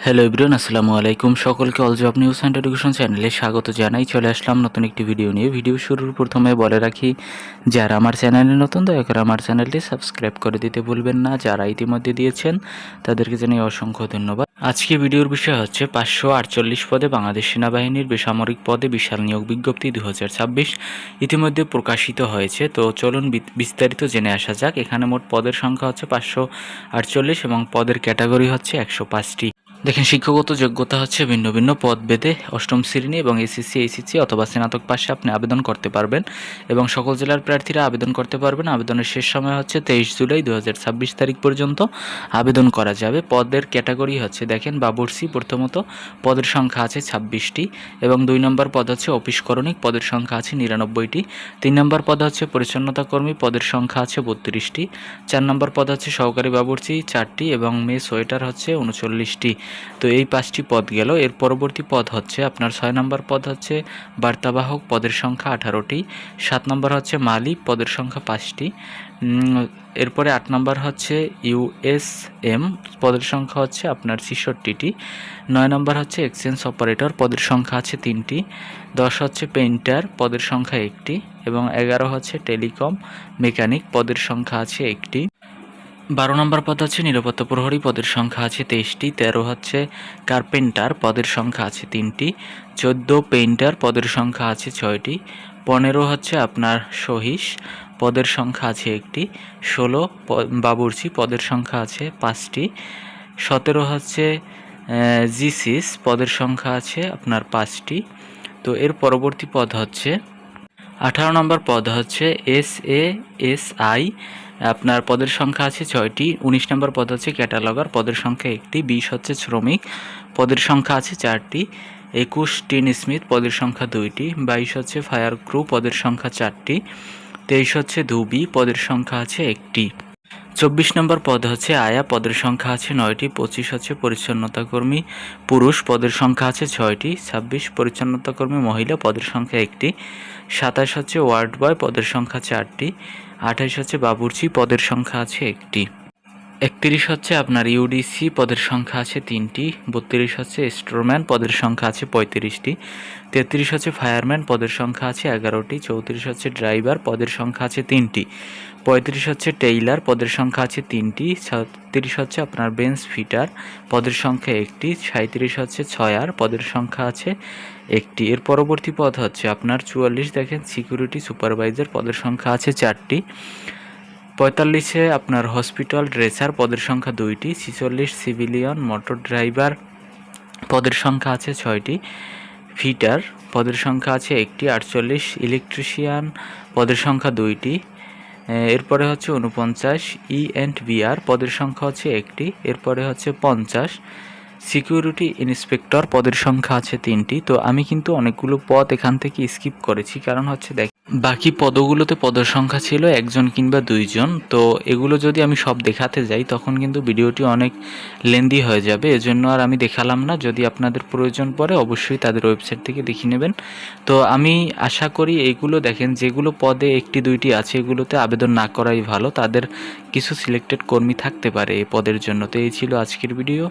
Hello everyone, আসসালামু আলাইকুম। সকলকে all job news and education চ্যানেলে স্বাগত জানাই। চলে আসলাম নতুন একটি ভিডিও নিয়ে। ভিডিও শুরুর প্রথমে বলে রাখি, যারা আমার চ্যানেলে নতুন দয়া করে আমার চ্যানেলটি সাবস্ক্রাইব করে দিতে ভুলবেন না। যারা ইতিমধ্যে দিয়েছেন তাদেরকে জানাই অসংখ্য ধন্যবাদ। আজকে ভিডিওর বিষয় হচ্ছে 548 পদে বাংলাদেশ সেনাবাহিনীর বেসামরিক পদে বিশাল নিয়োগ বিজ্ঞপ্তি 2026 ইতিমধ্যে প্রকাশিত হয়েছে। তো চলুন বিস্তারিত জেনে আসা যাক। এখানে মোট পদের সংখ্যা হচ্ছে 548 এবং পদের ক্যাটাগরি হচ্ছে 105টি। দেখেন, শিক্ষাগত যোগ্যতা হচ্ছে ভিন্ন ভিন্ন পদ ভেদে অষ্টম শ্রেণী এবং এসএসসি, এইচএসসি অথবা স্নাতক পাশে আপনি আবেদন করতে পারবেন এবং সকল জেলার প্রার্থীরা আবেদন করতে পারবেন। আবেদনের শেষ সময় হচ্ছে 23 জুলাই 2026 তারিখ পর্যন্ত আবেদন করা যাবে। পদের ক্যাটাগরি হচ্ছে, দেখেন, বাবুর্চি প্রথমত পদের সংখ্যা আছে 26টি এবং 2 নম্বর পদ হচ্ছে অফিস করণিক, পদের সংখ্যা আছে 99টি। 3 নম্বর পদ হচ্ছে পরিচ্ছন্নতা কর্মী, পদের সংখ্যা আছে 32টি। 4 নম্বর পদ হচ্ছে সহকারী বাবুর্চি 4টি এবং মেস ওয়েটার হচ্ছে 39টি। তো এই 5টি পদ গেল। এর পরবর্তী পদ হচ্ছে আপনার 6 নম্বর পদ হচ্ছে বার্তাবাহক, পদের সংখ্যা 18টি। 7 নম্বর হচ্ছে মালি, পদের সংখ্যা 5টি। এরপরে 8 নম্বর হচ্ছে ইউএসএম, পদের সংখ্যা হচ্ছে আপনার 66টি। 9 নম্বর হচ্ছে এক্সচেঞ্জ অপারেটর, পদের সংখ্যা আছে 3টি। 10 হচ্ছে পেইন্টার, পদের সংখ্যা 1টি এবং 11 হচ্ছে টেলিকম মেকানিক, পদের সংখ্যা আছে 1টি। 12 নম্বর পদ হচ্ছে নিরাপত্তা প্রহরী, পদের সংখ্যা আছে 23টি। 13 হচ্ছে কার্পেন্টার, পদের সংখ্যা আছে 3টি। 14 পেইন্টার, পদের সংখ্যা আছে 6টি। 15 হচ্ছে আপনার সহিস, পদের সংখ্যা আছে 1টি। 16 বাবুর্চি, পদের সংখ্যা আছে 5টি। 17 হচ্ছে জিসিস, পদের সংখ্যা আছে আপনার 5টি। তো এর পরবর্তী পদ হচ্ছে 18 নম্বর পদ হচ্ছে SASI, আপনার পদের সংখ্যা আছে 6টি। 19 নম্বর পদ হচ্ছে ক্যাটালগার, পদের সংখ্যা 1টি। 20 হচ্ছে শ্রমিক, পদের সংখ্যা আছে 4টি। 21 টিন স্মিথ, পদের সংখ্যা 2টি। 22 হচ্ছে ফায়ার ক্রু, পদের সংখ্যা 4টি। 23 হচ্ছে ধুবি, পদের সংখ্যা আছে 1টি। 24 নম্বর পদ হচ্ছে আয়া, পদের সংখ্যা আছে 9টি। 25 হচ্ছে পরিচ্ছন্নতা কর্মী পুরুষ, পদের সংখ্যা আছে 6টি। 26 পরিচ্ছন্নতা কর্মী মহিলা, পদের সংখ্যা 1টি। 27 হচ্ছে ওয়ার্ড বয়, পদের সংখ্যা 4টি। 28 হচ্ছে বাবুর্চি, পদের সংখ্যা আছে 1টি। 31 হচ্ছে আপনার ইউডিসি, পদের সংখ্যা আছে 3টি। 32 হচ্ছে স্টোরম্যান, পদের সংখ্যা আছে 35টি। 33 হচ্ছে ফায়ারম্যান, পদের সংখ্যা আছে 11টি। 34 হচ্ছে ড্রাইভার, পদের সংখ্যা আছে 3টি। 35 হচ্ছে টেইলার, পদের সংখ্যা আছে 3টি। 36 হচ্ছে আপনার বেঞ্চ ফিটার, পদের সংখ্যা 1টি। 37 হচ্ছে ছয়ার, পদের সংখ্যা আছে 1টি। এর পরবর্তী পদ হচ্ছে আপনার 44, দেখেন, সিকিউরিটি সুপারভাইজার, পদের সংখ্যা আছে 4টি। 45 আপনার হসপিটাল ড্রেসার, পদের সংখ্যা 2টি। 46 সিভিলিয়ন মোটর ড্রাইভার, পদের সংখ্যা আছে 6টি। ফিটার, পদের সংখ্যা আছে 1টি। 48 ইলেকট্রিশিয়ান, পদের সংখ্যা 2টি। এরপরে হচ্ছে 49 ENVR, পদের সংখ্যা হচ্ছে 1টি। এরপরে হচ্ছে 50 সিকিউরিটি ইন্সপেক্টর, পদের সংখ্যা আছে 3টি। তো আমি কিন্তু অনেকগুলো পদ এখান থেকে স্কিপ করেছি, কারণ হচ্ছে বাকি পদগুলোতে পদের সংখ্যা ছিল 1জন কিংবা 2জন। তো এগুলো যদি আমি সব দেখাতে যাই তখন কিন্তু ভিডিওটি অনেক লেন্দি হয়ে যাবে, এজন্য আর আমি দেখালাম না। যদি আপনাদের প্রয়োজন পড়ে অবশ্যই তাদের ওয়েবসাইট থেকে দেখে নেবেন। তো আমি আশা করি এইগুলো দেখেন, যেগুলো পদে 1টি 2টি আছে এগুলোতে আবেদন না করাই ভালো, তাদের কিছু সিলেক্টেড কর্মী থাকতে পারে এই পদের জন্য। তো এই ছিল আজকের ভিডিও।